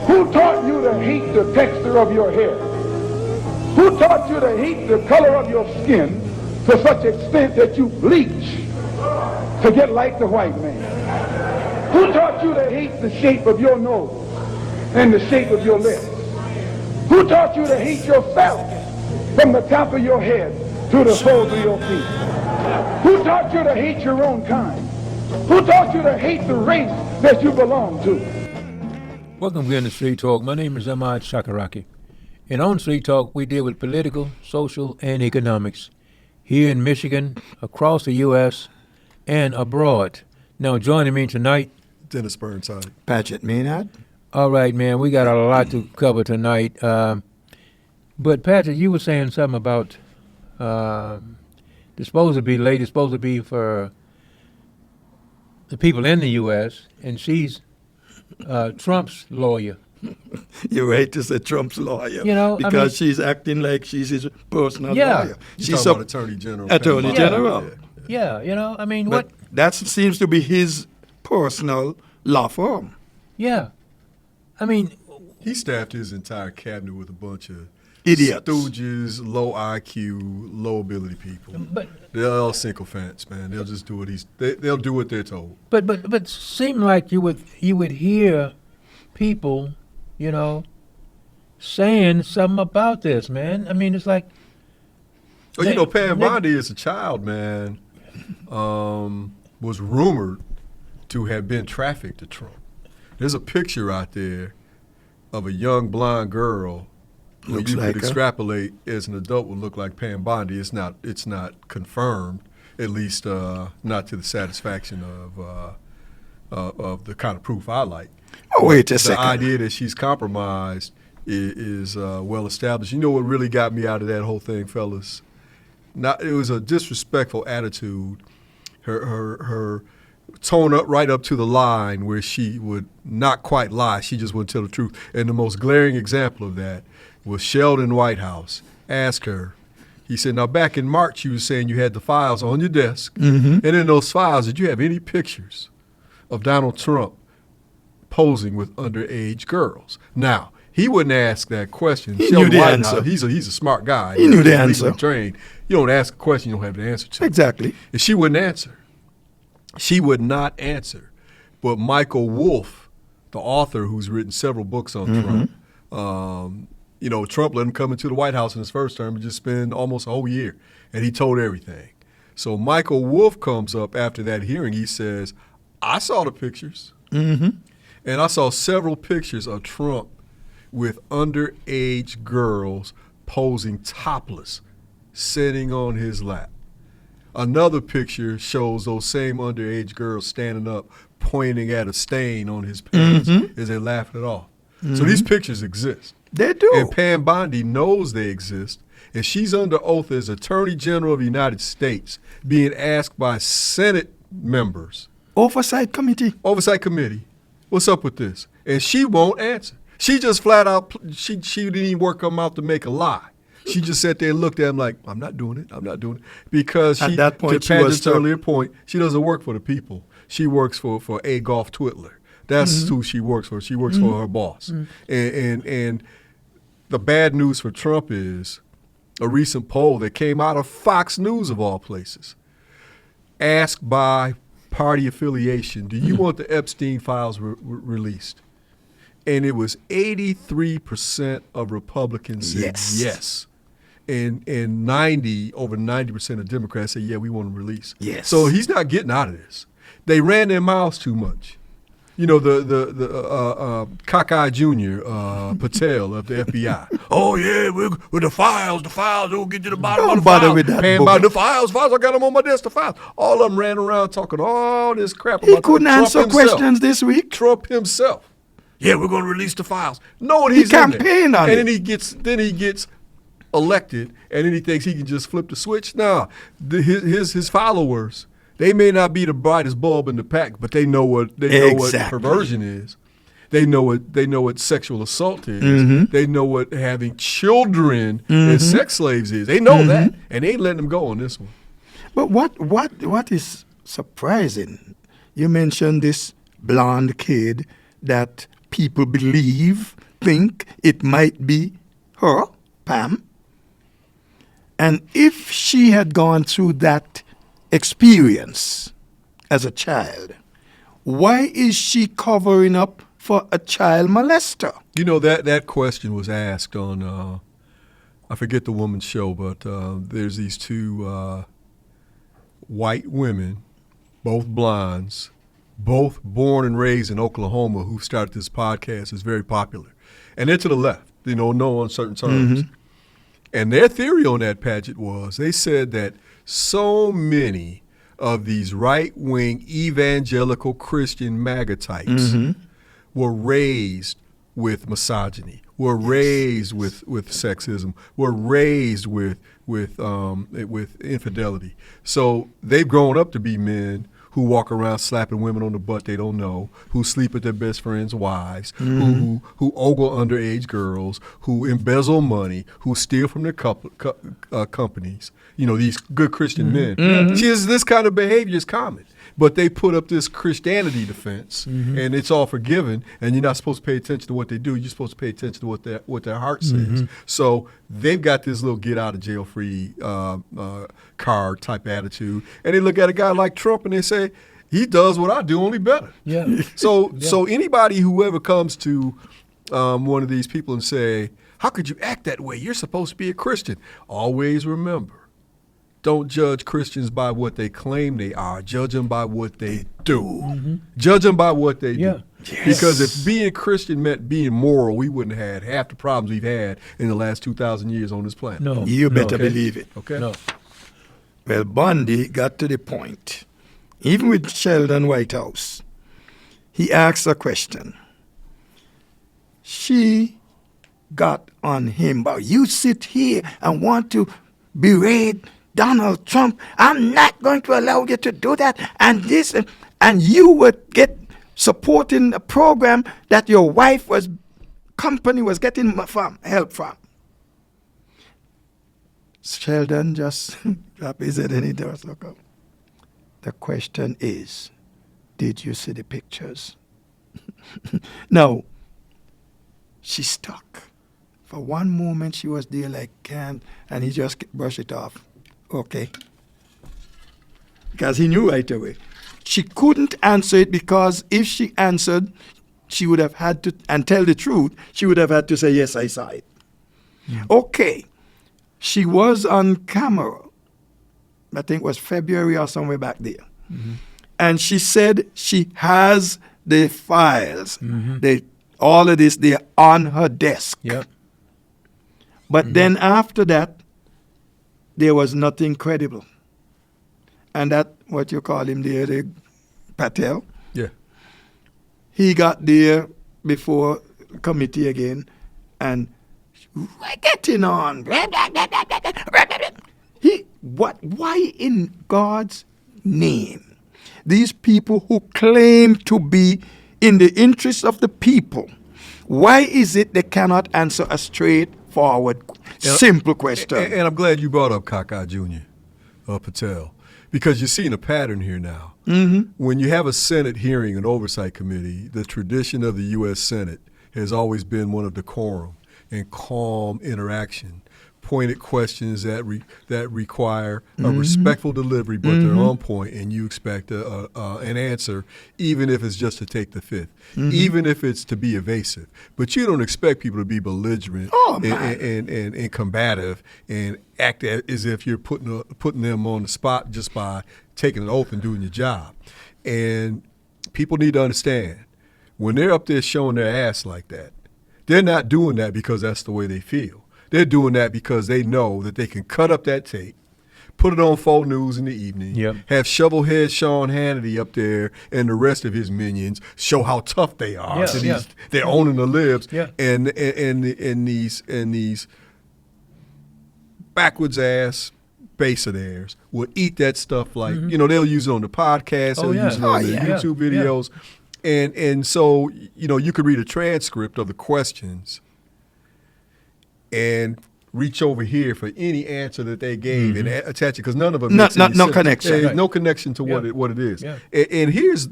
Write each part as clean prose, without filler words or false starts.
Who taught you to hate the texture of your hair? Who taught you to hate the color of your skin to such extent that you bleach to get like the white man? Who taught you to hate the shape of your nose and the shape of your lips? Who taught you to hate yourself from the top of your head to the soles of your feet? Who taught you to hate your own kind? Who taught you to hate the race that you belong to? Welcome again to Street Talk. My name is Ahmad Shakaraki. And on Street Talk, we deal with political, social, and economics here in Michigan, across the U.S., and abroad. Now, joining me tonight, Dennis Burnside. Paget Maynard. All right, man, we got a lot to cover tonight. But, Patrick, you were saying something about it's supposed to be late. It's supposed to be for the people in the U.S., and she's Trump's lawyer. You're right to say Trump's lawyer. You know, because she's acting like she's his personal lawyer. She's talking about Attorney General. Attorney General. Yeah, you know, I mean, but what? That seems to be his personal law firm. Yeah. I mean, he staffed his entire cabinet with a bunch of idiots, stooges, low IQ, low ability people. But they're all sycophants, man. They'll just do what they'll do what they're told. But seem like you would hear people, you know, saying something about this, man. I mean, it's like. Well, you know, Pam Bondi as a child, man, was rumored to have been trafficked to Trump. There's a picture out there of a young blonde girl who you could extrapolate as an adult would look like Pam Bondi. It's not confirmed, at least not to the satisfaction of the kind of proof I like. Oh, wait a second. The idea that she's compromised is well established. You know what really got me out of that whole thing, fellas? It was a disrespectful attitude. Her tone up right up to the line where she would not quite lie. She just wouldn't tell the truth. And the most glaring example of that was Sheldon Whitehouse. Ask her. He said, now back in March you were saying you had the files on your desk. Mm-hmm. And in those files, did you have any pictures of Donald Trump posing with underage girls? Now, he wouldn't ask that question. He knew the answer. He's a smart guy. He knew the answer. Trained. You don't ask a question you don't have the answer to. Exactly. And she wouldn't answer. She would not answer. But Michael Wolff, the author who's written several books on Trump, you know, Trump let him come into the White House in his first term and just spend almost a whole year. And he told everything. So Michael Wolff comes up after that hearing. He says, I saw the pictures. Mm-hmm. And I saw several pictures of Trump with underage girls posing topless, sitting on his lap. Another picture shows those same underage girls standing up, pointing at a stain on his pants as they laugh it off. Mm-hmm. So these pictures exist. They do. And Pam Bondi knows they exist, and she's under oath as Attorney General of the United States, being asked by Senate members. Oversight Committee. What's up with this? And she won't answer. She just flat out, she didn't even work her mouth to make a lie. She just sat there and looked at him like, I'm not doing it. Because at that point, to Paget's earlier point, she doesn't work for the people. She works for Adolf Twitler. That's who she works for. She works for her boss. And the bad news for Trump is a recent poll that came out of Fox News of all places. Asked by party affiliation, do you want the Epstein files released? And it was 83% of Republicans said yes. And over 90% of Democrats said, yeah, we want to release. Yes. So he's not getting out of this. They ran their mouths too much. You know, the cockeyed Jr., Patel of the FBI. Oh, yeah, with the files, we'll get to the bottom of the files. Don't bother with that. The files, I got them on my desk, the files. All of them ran around talking all this crap about He couldn't answer questions this week. Trump himself. Yeah, we're going to release the files. No, he's campaigned on it. And then he gets elected, and then he thinks he can just flip the switch. Nah, his followers, they may not be the brightest bulb in the pack, but they know what perversion is. They know what sexual assault is. Mm-hmm. They know what having children as sex slaves is. They know that, and they ain't letting them go on this one. But what is surprising? You mentioned this blonde kid that people think it might be her, Pam. And if she had gone through that experience as a child, why is she covering up for a child molester? You know, that question was asked on, I forget the woman's show, but there's these two white women, both blondes, both born and raised in Oklahoma, who started this podcast. It's very popular. And they're to the left, no uncertain terms. Mm-hmm. And their theory on that, Paget, was they said that so many of these right-wing evangelical Christian MAGA types were raised with misogyny, were raised with sexism, were raised with infidelity. So they've grown up to be men who walk around slapping women on the butt they don't know, who sleep with their best friends' wives, who ogle underage girls, who embezzle money, who steal from their companies. These good Christian men. See, this kind of behavior is common. But they put up this Christianity defense, and it's all forgiven, and you're not supposed to pay attention to what they do. You're supposed to pay attention to what their heart says. So they've got this little get-out-of-jail-free card type attitude, and they look at a guy like Trump and they say, he does what I do, only better. Yeah. So anybody who ever comes to one of these people and say, how could you act that way? You're supposed to be a Christian. Always remember, don't judge Christians by what they claim they are. Judge them by what they do. Judge them by what they do. Yes. Because if being Christian meant being moral, we wouldn't have had half the problems we've had in the last 2,000 years on this planet. No. You better Okay. believe it. Okay? No. Well, Bundy got to the point, even with Sheldon Whitehouse, he asked a question. She got on him, but you sit here and want to berate Donald Trump. I'm not going to allow you to do that. And this, and you would get supporting a program that your company was getting help from. Sheldon just dropped his head and he just looked up. The question is, did you see the pictures? No. She stuck. For one moment she was there like, and he just brushed it off. Okay. Because he knew right away. She couldn't answer it because if she answered, she would have had to, and tell the truth, she would have had to say, yes, I saw it. Okay. She was on camera. I think it was February or somewhere back there. And she said she has the files. All of this, they're on her desk. Yep. But then after that, there was nothing credible. And that, what you call him there, the Patel, Yeah. he got there before committee again and getting on. Why in God's name, these people who claim to be in the interest of the people, why is it they cannot answer a straightforward, simple question? And I'm glad you brought up Kaka Jr., Patel, because you're seeing a pattern here now. When you have a Senate hearing, an oversight committee, the tradition of the U.S. Senate has always been one of decorum and calm interaction, pointed questions that require a respectful delivery, but they're on point, and you expect an answer, even if it's just to take the fifth, even if it's to be evasive. But you don't expect people to be belligerent and combative and act as if you're putting them on the spot just by taking an oath and doing your job. And people need to understand, when they're up there showing their ass like that, they're not doing that because that's the way they feel. They're doing that because they know that they can cut up that tape, put it on Fox News in the evening, have shovelhead Sean Hannity up there and the rest of his minions show how tough they are. They're owning the libs, and these backwards ass base of theirs will eat that stuff like they'll use it on the podcast, they'll use it on the YouTube videos, and so you could read a transcript of the questions and reach over here for any answer that they gave and attach it, because none of them no connection. There's no connection to what it is. And here's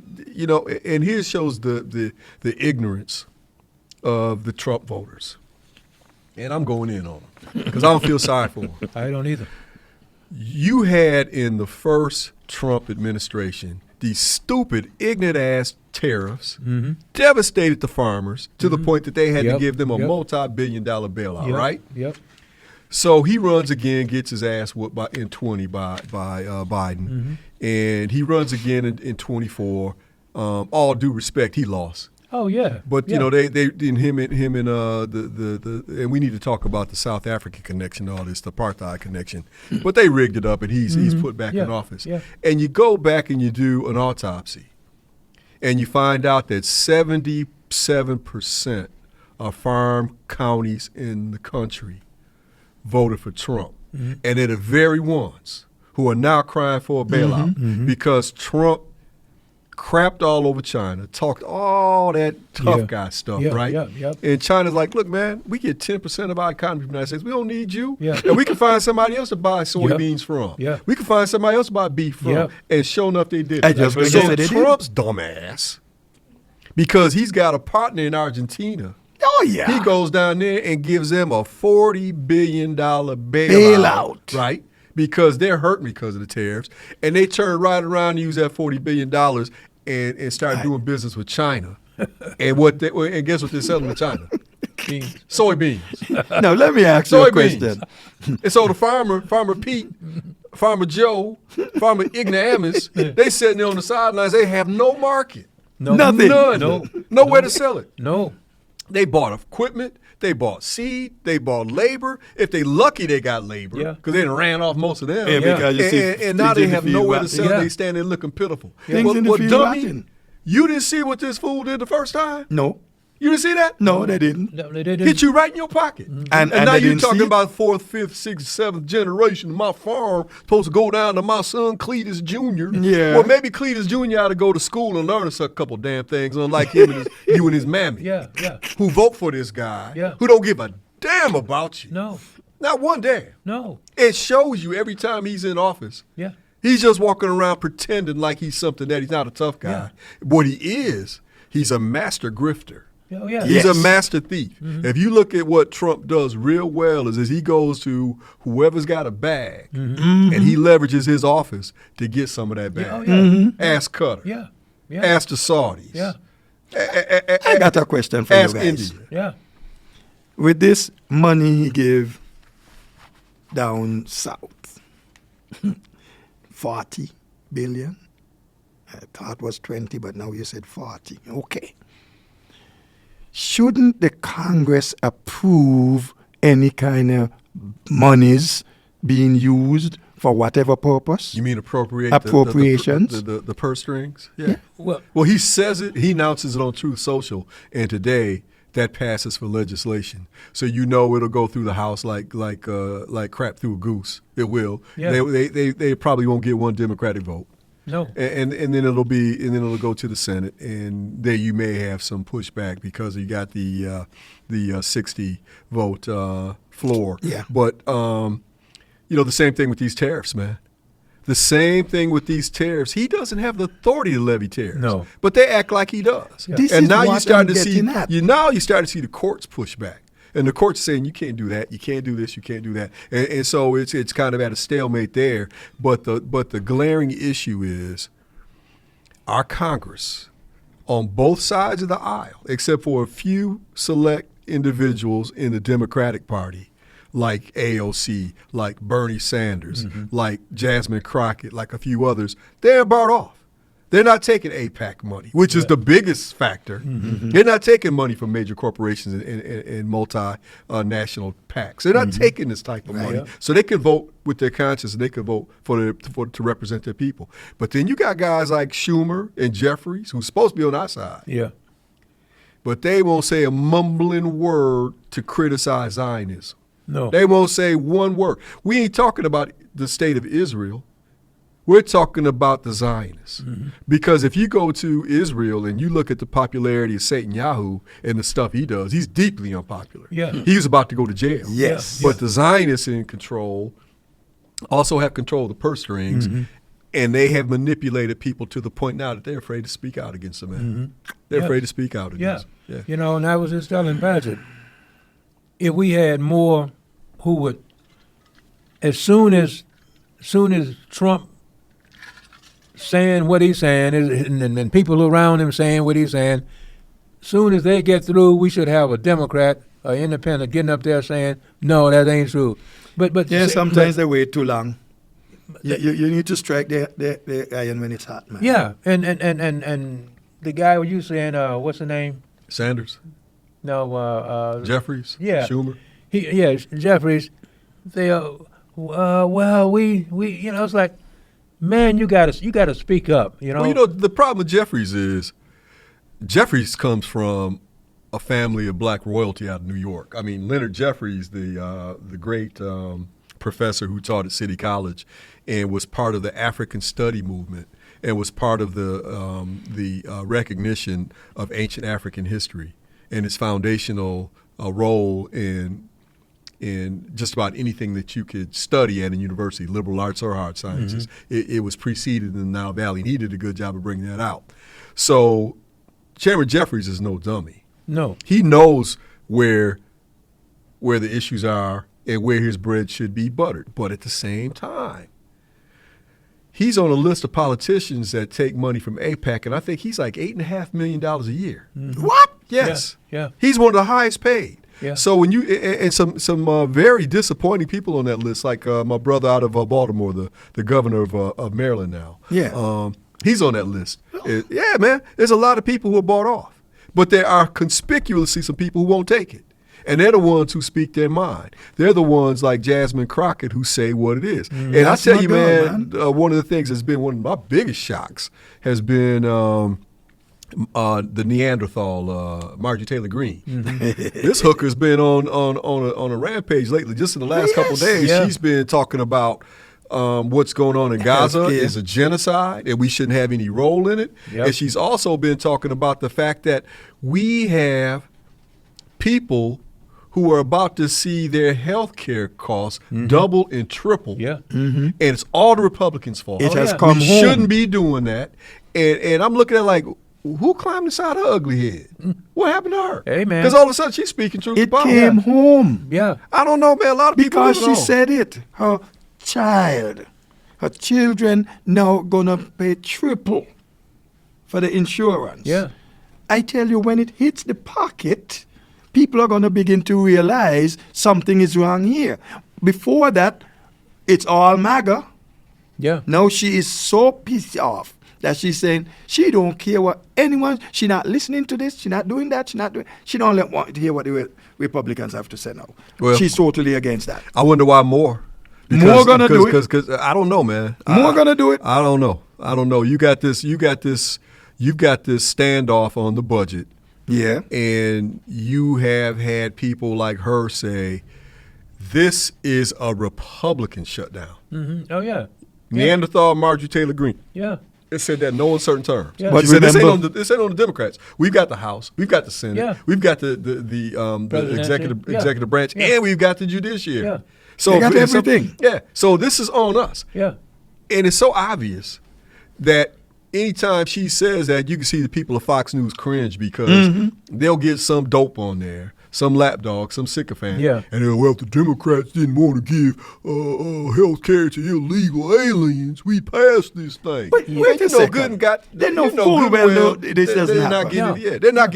shows the ignorance of the Trump voters. And I'm going in on them because I don't feel sorry for them. I don't either. You had in the first Trump administration these stupid, ignorant-ass tariffs devastated the farmers to the point that they had to give them a multi-billion-dollar bailout, right? Yep. So he runs again, gets his ass whooped in 20 by Biden, and he runs again in 24. All due respect, he lost. Oh yeah. But you know they and him and the and we need to talk about the South African connection, all this, the apartheid connection. But they rigged it up, and he's put back in office. Yeah. And you go back and you do an autopsy, and you find out that 77% of farm counties in the country voted for Trump, and they're the very ones who are now crying for a bailout because Trump crapped all over China, talked all that tough guy stuff, right? And China's like, look, man, we get 10% of our economy from the United States. We don't need you. And we can find somebody else to buy soybeans from. We can find somebody else to buy beef from. And sure enough, they did. So Trump's dumbass, because he's got a partner in Argentina. Oh, yeah. He goes down there and gives them a $40 billion bailout. Right? Because they're hurting because of the tariffs. And they turn right around and use that $40 billion and start doing business with China. And guess what they're selling to China? Soybeans. Now, let me ask you a question. And so the Farmer Pete, Farmer Joe, Farmer Ignoramus, they sitting there on the sidelines. They have no market. Nothing. None. Nowhere to sell it. No. They bought equipment. They bought seed. They bought labor. If they lucky, they got labor because they done ran off most of them. And now they have nowhere to sell. They stand there looking pitiful. Well, dummy, you didn't see what this fool did the first time? No. You didn't see that? No, they didn't. No, they didn't. Hit you right in your pocket. And now you're talking about 4th, 5th, 6th, 7th generation of my farm supposed to go down to my son Cletus Jr. Yeah. Well, maybe Cletus Jr. ought to go to school and learn a couple damn things, unlike him and you and his mammy. Who vote for this guy, who don't give a damn about you. No. Not one damn. No. It shows you every time he's in office. He's just walking around pretending like he's something that he's not a tough guy. What he is, he's a master grifter. Oh, yeah. He's a master thief. If you look at what Trump does real well is he goes to whoever's got a bag and he leverages his office to get some of that bag. Ask Qatar. Ask the Saudis. I got a question for you guys. Ask India. With this money he gave down south, 40 billion. I thought it was 20, but now you said 40. Okay. Shouldn't the Congress approve any kind of monies being used for whatever purpose? You mean appropriations? The purse strings? Yeah. Well, he says it. He announces it on Truth Social, and today that passes for legislation. So you know it'll go through the House like crap through a goose. It will. They probably won't get one Democratic vote. No. And then it'll go to the Senate, and there you may have some pushback because you got the 60 vote floor. Yeah. But the same thing with these tariffs, man. The same thing with these tariffs. He doesn't have the authority to levy tariffs. No. But they act like he does. This and is now what you start I'm to see getting at. now you start to see the courts push back. And the court's saying you can't do that, you can't do this, you can't do that, and so it's kind of at a stalemate there. But the glaring issue is our Congress, on both sides of the aisle, except for a few select individuals in the Democratic Party, like AOC, like Bernie Sanders, like Jasmine Crockett, like a few others, they're bought off. They're not taking AIPAC money, which is the biggest factor. They're not taking money from major corporations and multinational PACs. They're not taking this type of money. So they can vote with their conscience and they can vote to represent their people. But then you got guys like Schumer and Jeffries, who's supposed to be on our side. Yeah. But they won't say a mumbling word to criticize Zionism. No. They won't say one word. We ain't talking about the state of Israel. We're talking about the Zionists. Because if you go to Israel and you look at the popularity of Satan Yahoo and the stuff he does, he's deeply unpopular. Yeah. He's about to go to jail. Yes. But the Zionists in control also have control of the purse strings. And they have manipulated people to the point now that they're afraid to speak out against the man. They're Yeah. afraid to speak out Yeah. against him. Yeah. You know, and I was just telling Patrick, if we had more who would, as soon as Trump saying what he's saying, and people around him saying what he's saying, soon as they get through, we should have a Democrat, an independent, getting up there saying, no, that ain't true. But Yeah, sometimes they wait too long. You need to strike the iron when it's hot, man. yeah, and the guy you saying, what's the name? Sanders, No, Jeffries, yeah. Schumer. Jeffries. They well, we it's like, man, you gotta speak up, Well, you know, the problem with Jeffries is Jeffries comes from a family of black royalty out of New York. I mean, Leonard Jeffries, the great professor who taught at City College and was part of the African study movement and was part of the recognition of ancient African history and its foundational role in just about anything that you could study at a university, liberal arts or hard sciences. It was preceded in the Nile Valley, and he did a good job of bringing that out. So Chairman Jeffries is no dummy. No. He knows where the issues are and where his bread should be buttered. But at the same time, he's on a list of politicians that take money from AIPAC, and I think he's like $8.5 million a year. What? Yes. Yeah. He's one of the highest paid. Yeah. So when you and some very disappointing people on that list, like my brother out of Baltimore, the governor of Maryland now. Yeah. He's on that list. Yeah, man. There's a lot of people who are bought off, but there are conspicuously some people who won't take it. And they're the ones who speak their mind. They're the ones like Jasmine Crockett who say what it is. And I That's tell my you, girl, man, one of the things that's been one of my biggest shocks has been the Neanderthal, Marjorie Taylor Greene. This hooker's been on a rampage lately. Just in the last couple of days, Yeah. she's been talking about what's going on in Gaza Healthcare. is a genocide, and we shouldn't have any role in it. Yep. And she's also been talking about the fact that we have people who are about to see their health care costs double and triple. Yeah. And it's all the Republicans' fault. It has yeah. come We home. shouldn't be doing that. And I'm looking at like, who climbed inside her ugly head? What happened to her? Hey, man. Because all of a sudden she's speaking truth to It power. came home Yeah. I don't know, man. A lot of people because live she alone. said it. Her children now gonna pay triple for the insurance. Yeah. I tell you, when it hits the pocket, people are gonna begin to realize something is wrong here. Before that, it's all MAGA. Yeah. Now she is so pissed off that she's saying she don't care what anyone. She not listening to this. She not doing that. She don't want to hear what the Republicans have to say now. Well- She's totally against that. I wonder why more. More gonna do it. Because I don't know, man. More gonna do it. I don't know. You got this standoff on the budget. Yeah. And you have had people like her say, this is a Republican shutdown. Oh, yeah. Neanderthal Marjorie Taylor Greene. Yeah. It said that in no uncertain terms. Yeah. She But said, this ain't, remember- this ain't on the Democrats. We've got the House. We've got the Senate. Yeah. We've got the Presidency. Yeah. executive branch. Yeah. And we've got the judiciary. Yeah. So They got and so- everything. yeah. So this is on us. Yeah. And it's so obvious that anytime she says that, you can see the people of Fox News cringe because they'll get some dope on there, some lapdog, some sycophant. Yeah. And they'll, well, if the Democrats didn't want to give health care to illegal aliens, we passed this thing. Wait And a you know second. good and got They know you full good well and know this they're doesn't not happen. getting No. they're not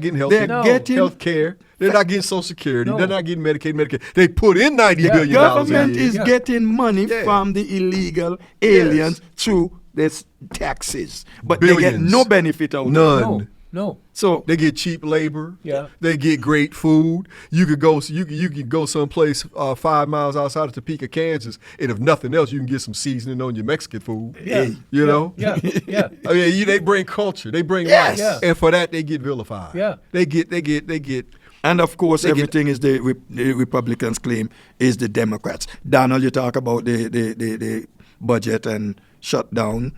getting health They're care. getting- Health care. They're not getting Social Security. No. They're not getting Medicaid. They put in $90 Yeah. billion Government a year. is Yeah. getting money Yeah. from the illegal aliens through this taxes, but they get Billions. no benefit out of it. None. No. No. So They get cheap labor. Yeah. They get great food. You could go. You could go someplace 5 miles outside of Topeka, Kansas, and if nothing else, you can get some seasoning on your Mexican food. Yeah. You know. Yeah. Yeah. I mean, they bring culture. They bring Yes. life, Yeah. and for that they get vilified. Yeah. They get. and of course They get- everything is the Republicans claim is the Democrats. Donald, you talk about the budget and shutdown.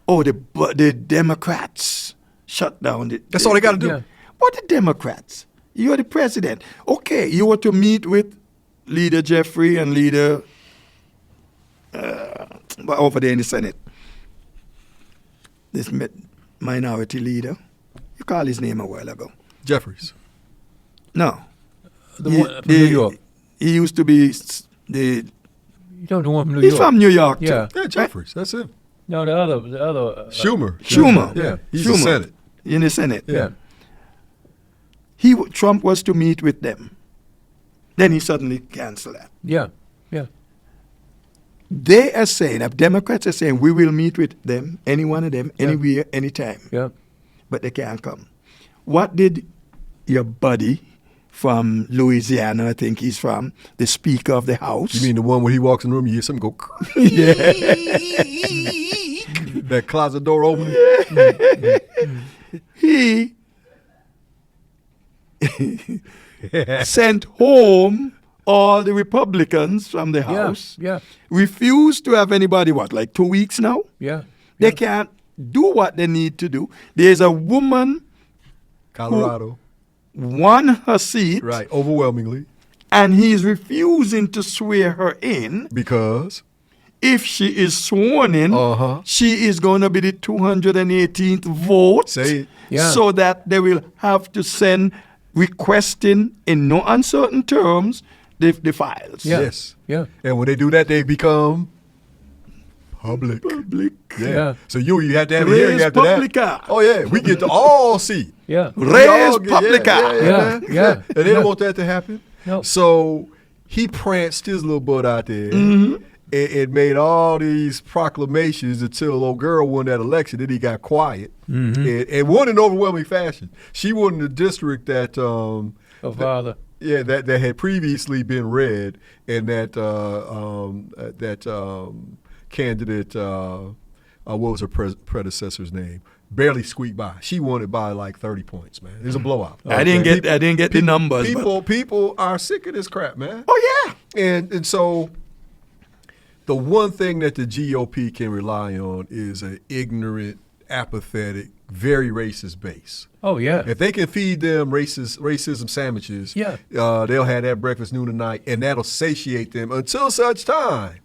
Oh, the Democrats shut down. That's all they got to do. Yeah. What the Democrats? You're the president. Okay, you were to meet with Leader Jeffrey and Leader but over there in the Senate. This minority leader, you called his name a while ago. Jeffries. No. The one from New York. He used to be the. You don't know one from New He's York. from New York, Yeah. too. Yeah, Jeffries. That's it. No, the other. Schumer. Schumer. Yeah, he's Schumer. the Senate. In the Senate. Yeah. Trump was to meet with them. Then he suddenly canceled that. Yeah. Yeah. They are saying, Democrats are saying, we will meet with them, any one of them, anywhere, anytime. Yeah. But they can't come. What did your buddy from Louisiana, I think he's from, the Speaker of the House? You mean the one where he walks in the room, you hear something go, Yeah. that closet door open? He sent home all the Republicans from the House. Yeah. Refused to have anybody, like 2 weeks now? Yeah. They can't do what they need to do. There's a woman Colorado. won her seat, Right, overwhelmingly. and he's refusing to swear her in. Because? If she is sworn in, Uh-huh. she is going to be the 218th vote. Say it. Yeah. So that they will have to send requesting in no uncertain terms the files. Yeah. Yes. Yeah. And when they do that, they become public. Public. Yeah. Yeah. So you have to have a Res hearing after publica. that. Oh, yeah. We get to all see. Yeah. We Res all get- publica. Yeah. Yeah. And they don't want that to happen. No. So he pranced his little butt out there Mm-hmm. and made all these proclamations until old girl won that election. Then he got quiet and won in overwhelming fashion. She won in the district that Her father. that had previously been red, and that candidate, what was her predecessor's name? Barely squeaked by. She won it by like 30 points, man. It was a blowout. I didn't get the numbers. but- People are sick of this crap, man. Oh yeah. And so the one thing that the GOP can rely on is an ignorant, apathetic, very racist base. Oh, yeah. If they can feed them racism sandwiches, Yeah. They'll have that breakfast, noon, and night, and that'll satiate them until such time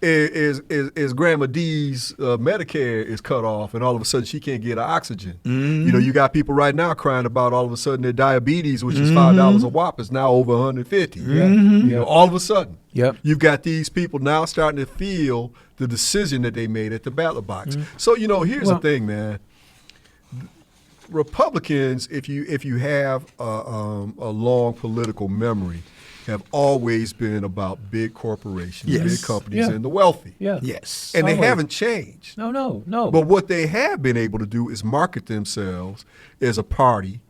is Grandma D's Medicare is cut off, and all of a sudden she can't get her oxygen. You know, you got people right now crying about all of a sudden their diabetes, which is $5 a whop, is now over 150. Yeah. You Yeah. know, all of a sudden. Yep. You've got these people now starting to feel the decision that they made at the ballot box. So, you know, here's Well- the thing, man. Republicans, if you have a long political memory, have always been about big corporations, Yes. big companies, Yeah. and the wealthy. Yeah. Yes. And they Always. haven't changed. No. But what they have been able to do is market themselves as a party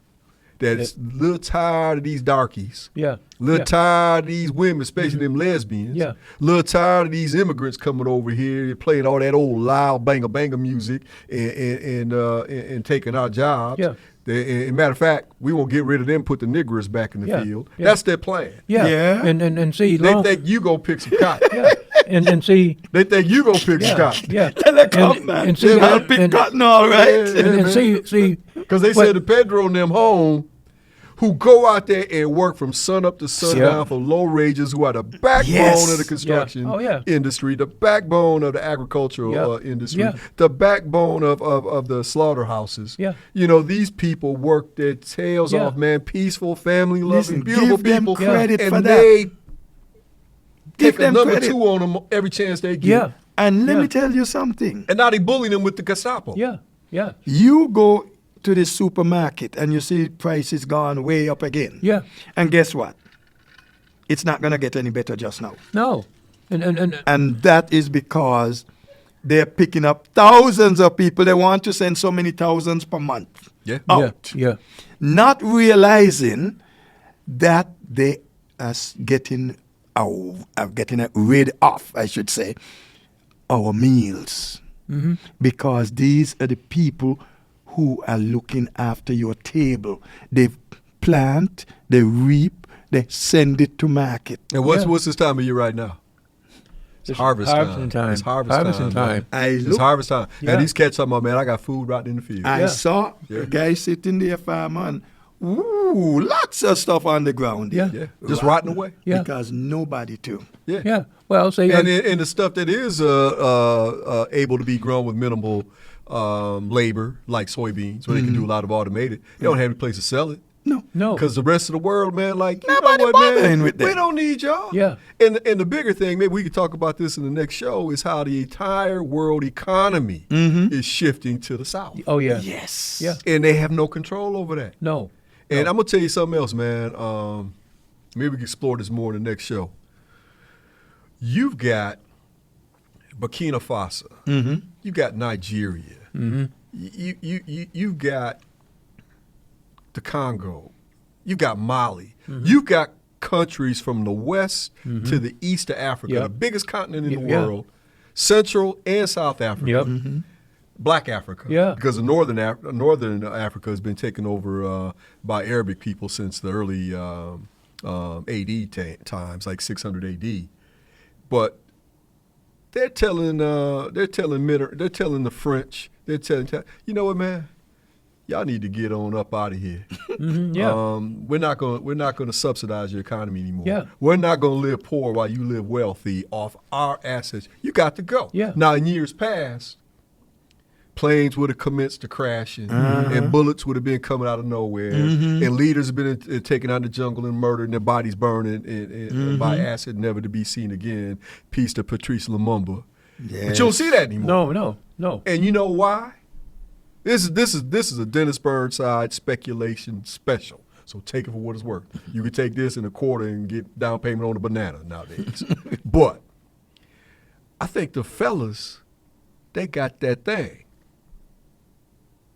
that's a little tired of these darkies. Yeah. A little Yeah. tired of these women, especially them lesbians. Yeah. A little tired of these immigrants coming over here playing all that old loud banger banger music and taking our jobs. Yeah. As a matter of fact, we won't get rid of them, put the niggers back in the Yeah. field. Yeah. That's their plan. Yeah. Yeah. And see, They long, think you go pick some cotton. yeah. And see, They think you go pick some yeah. cotton. Yeah. Tell her come, man. and see, I'll and- pick and- cotton, all right. and see, Because they what- said to Pedro and them home, who go out there and work from sun up to sundown Yeah. for low wages, who are the backbone Yes. of the construction Yeah. Oh, yeah. industry, the backbone of the agricultural Yeah. industry, Yeah. the backbone of the slaughterhouses. Yeah. You know, these people work their tails Yeah. off, man. Peaceful, family loving, Listen, beautiful give them people. credit and for that. they Give take a them number credit. 2 on them every chance they get. yeah. And let Yeah. me tell you something. And now they bully them with the Gestapo. Yeah. Yeah. You go to the supermarket and you see prices gone way up again. Yeah. And guess what? It's not going to get any better just now. No. And And that is because they're picking up thousands of people. They want to send so many thousands per month Yeah. out. Yeah. Not realizing that they are getting rid of, I should say, our meals. Because these are the people who are looking after your table. They plant, they reap, they send it to market. And what's Yeah. what's this time of year right now? It's harvest harvesting time. It's harvest Harvesting time. time. man. It's harvest time. Yeah. And these cats talking about, man, I got food right in the field. I Yeah. saw Yeah. a guy sitting there, farmer, and Ooh, lots of stuff on the ground. Yeah. Yeah, just rotting away. Yeah. Because nobody to. Yeah. Yeah. Well, say And the stuff that is able to be grown with minimal labor, like soybeans, where they can do a lot of automated, they don't have any place to sell it. no. Because the rest of the world, man, like, you Nobody know what, man? bothering with that. We don't need y'all. Yeah. And the bigger thing, maybe we could talk about this in the next show, is how the entire world economy is shifting to the South. Oh yeah. Yes. Yeah. And they have no control over that. No. And I'm going to tell you something else, man. Maybe we can explore this more in the next show. You've got Burkina Faso. Mm-hmm. You got Nigeria. Mm-hmm. You've got the Congo. You've got Mali. You've got countries from the west to the east of Africa, Yep. the biggest continent in the Yeah. world, Central and South Africa. Yep. Black Africa. Yeah. Because the northern Africa has been taken over by Arabic people since the early AD times, like 600 AD. But they're telling the French, you know what, man? Y'all need to get on up out of here. Yeah. We're not going to subsidize your economy anymore. Yeah. We're not going to live poor while you live wealthy off our assets. You got to go. Yeah. Now, in years past, planes would have commenced to crashing, and bullets would have been coming out of nowhere, and leaders have been taken out of the jungle and murdered, and their bodies burned by acid, never to be seen again. Peace to Patrice Lumumba. Yes. But you don't see that anymore. No. And you know why? This is a Dennis Burnside speculation special. So take it for what it's worth. You can take this in a quarter and get down payment on a banana nowadays. But I think the fellas, they got that thing.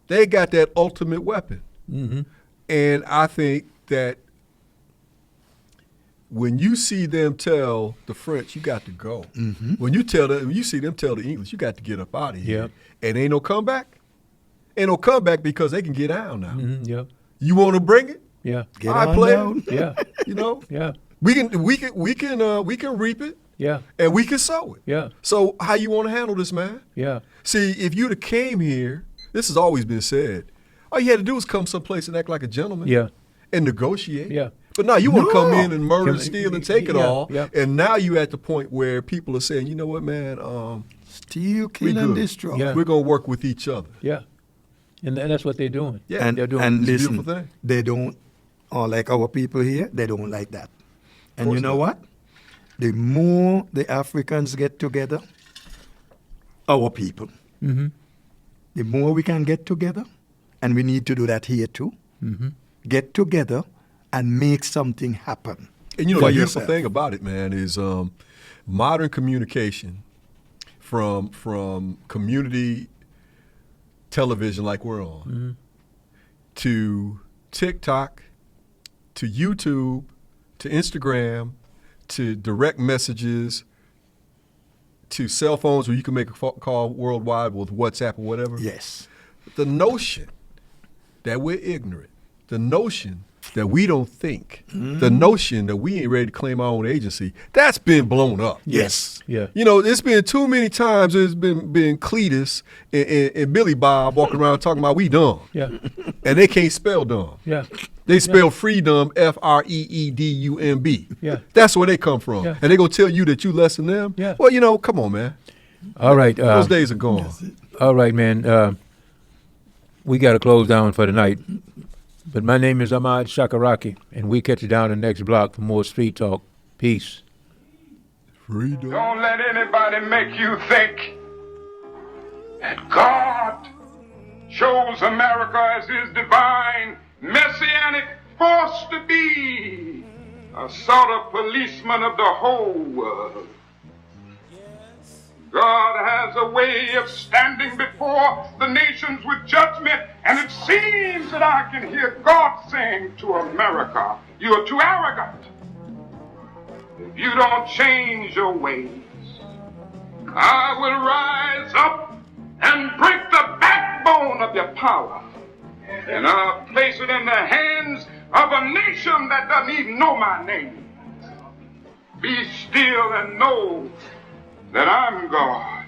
They got that ultimate weapon. Mm-hmm. And I think that when you see them tell the French, you got to go. When you see them tell the English, you got to get up out of here. Yep. And ain't no comeback. Ain't no comeback because they can get down now. Yep. You want to bring it? Yeah. Get I on play down. it. Yeah. You know, Yeah. we can reap it Yeah. and we can sow it. Yeah. So how you want to handle this, man? Yeah. See, if you'd have came here, this has always been said. All you had to do was come someplace and act like a gentleman. Yeah. And negotiate. Yeah. But now you want to come in and murder, Come- steal, and take it yeah, all. yeah. And now you at the point where people are saying, you know what, man, Steal, we kill, and good. destroy. Yeah. We're going to work with each other. Yeah. And that's what they're doing. Yeah. And, they're doing and it's a listen, beautiful thing. they don't, like our people here, they don't like that. And course you know not. what? The more the Africans get together, our people, the more we can get together, and we need to do that here too, get together and make something happen. And you know, for the beautiful yourself. thing about it, man, is modern communication from community television like we're on to TikTok to YouTube to Instagram to direct messages to cell phones where you can make a call worldwide with WhatsApp or whatever. Yes. The notion that we're ignorant, the notion that we don't think, the notion that we ain't ready to claim our own agency, that's been blown up. Yes. Yeah. You know, it's been too many times there's been Cletus and Billy Bob walking around talking about we dumb. Yeah. And they can't spell dumb. Yeah. They spell freedom Freedumb. Yeah. That's where they come from. Yeah. And they going to tell you that you less than them? Yeah. Well, you know, come on, man. All right. Those days are gone. All right, man. We got to close down for the night. But my name is Ahmad Shakaraki, and we catch you down the next block for more street talk. Peace. Freedom. Don't let anybody make you think that God chose America as his divine messianic force to be a sort of policeman of the whole world. God has a way of standing before the nations with judgment, and it seems that I can hear God saying to America, you are too arrogant. If you don't change your ways, I will rise up and break the backbone of your power, and I'll place it in the hands of a nation that doesn't even know my name. Be still and know that I'm God.